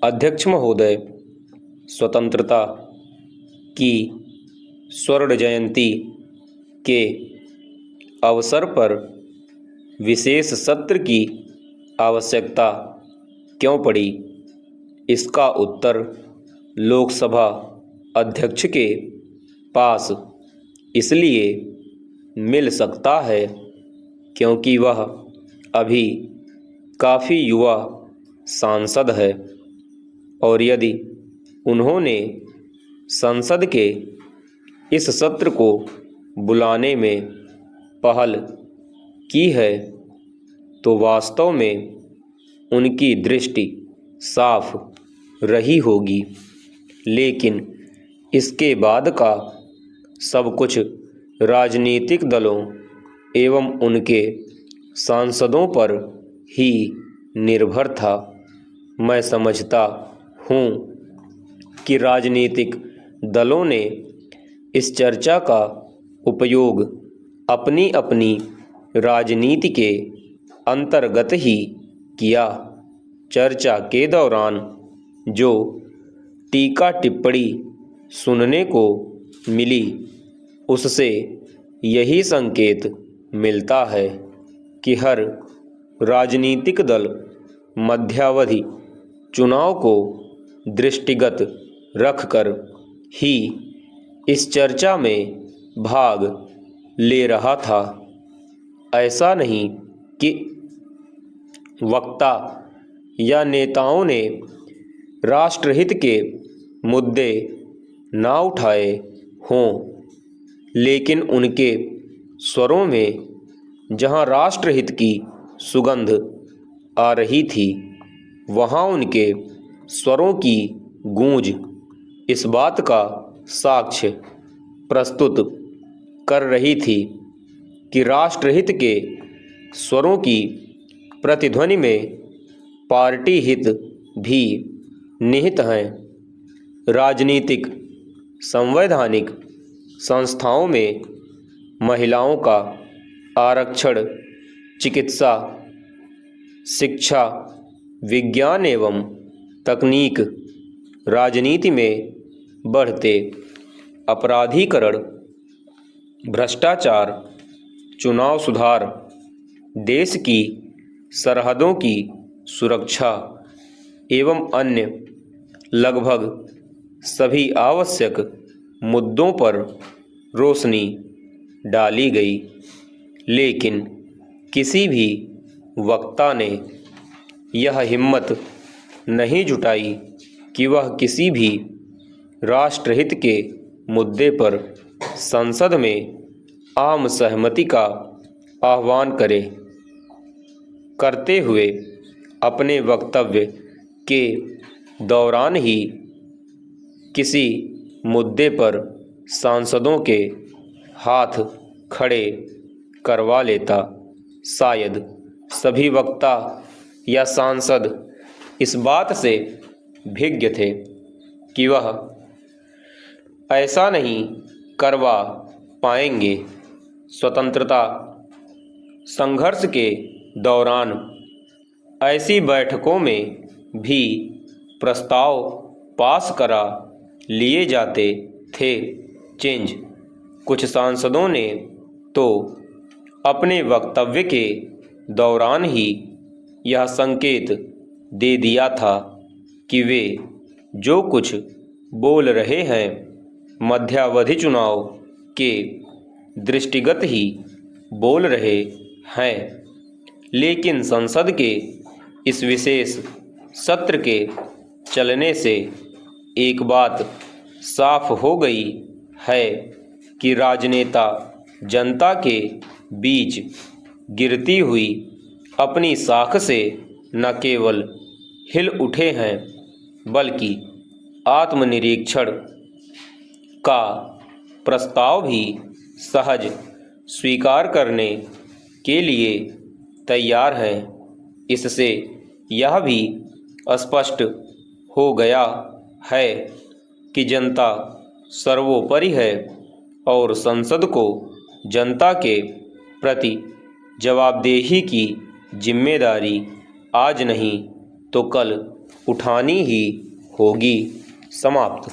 अध्यक्ष महोदय, स्वतंत्रता की स्वर्ण जयंती के अवसर पर विशेष सत्र की आवश्यकता क्यों पड़ी? इसका उत्तर लोकसभा अध्यक्ष के पास इसलिए मिल सकता है क्योंकि वह अभी काफ़ी युवा सांसद है और यदि उन्होंने संसद के इस सत्र को बुलाने में पहल की है तो वास्तव में उनकी दृष्टि साफ रही होगी, लेकिन इसके बाद का सब कुछ राजनीतिक दलों एवं उनके सांसदों पर ही निर्भर था। मैं समझता हूँ कि राजनीतिक दलों ने इस चर्चा का उपयोग अपनी अपनी राजनीति के अंतर्गत ही किया। चर्चा के दौरान जो टीका टिप्पणी सुनने को मिली उससे यही संकेत मिलता है कि हर राजनीतिक दल मध्यावधि चुनाव को दृष्टिगत रखकर ही इस चर्चा में भाग ले रहा था। ऐसा नहीं कि वक्ता या नेताओं ने राष्ट्रहित के मुद्दे ना उठाए हों, लेकिन उनके स्वरों में जहां राष्ट्रहित की सुगंध आ रही थी, वहां उनके स्वरों की गूंज इस बात का साक्ष्य प्रस्तुत कर रही थी कि राष्ट्रहित के स्वरों की प्रतिध्वनि में पार्टी हित भी निहित हैं। राजनीतिक संवैधानिक संस्थाओं में महिलाओं का आरक्षण, चिकित्सा, शिक्षा, विज्ञान एवं तकनीक, राजनीति में बढ़ते अपराधीकरण, भ्रष्टाचार, चुनाव सुधार, देश की सरहदों की सुरक्षा एवं अन्य लगभग सभी आवश्यक मुद्दों पर रोशनी डाली गई, लेकिन किसी भी वक्ता ने यह हिम्मत नहीं जुटाई कि वह किसी भी राष्ट्रहित के मुद्दे पर संसद में आम सहमति का आह्वान करते हुए अपने वक्तव्य के दौरान ही किसी मुद्दे पर सांसदों के हाथ खड़े करवा लेता। शायद सभी वक्ता या सांसद इस बात से भिज्ञ थे कि वह ऐसा नहीं करवा पाएंगे। स्वतंत्रता संघर्ष के दौरान ऐसी बैठकों में भी प्रस्ताव पास करा लिए जाते थे। कुछ सांसदों ने तो अपने वक्तव्य के दौरान ही यह संकेत दे दिया था कि वे जो कुछ बोल रहे हैं मध्यावधि चुनाव के दृष्टिगत ही बोल रहे हैं, लेकिन संसद के इस विशेष सत्र के चलने से एक बात साफ हो गई है कि राजनेता जनता के बीच गिरती हुई अपनी साख से न केवल हिल उठे हैं, बल्कि आत्मनिरीक्षण का प्रस्ताव भी सहज स्वीकार करने के लिए तैयार हैं। इससे यह भी स्पष्ट हो गया है कि जनता सर्वोपरि है और संसद को जनता के प्रति जवाबदेही की जिम्मेदारी आज नहीं तो कल उठानी ही होगी। समाप्त।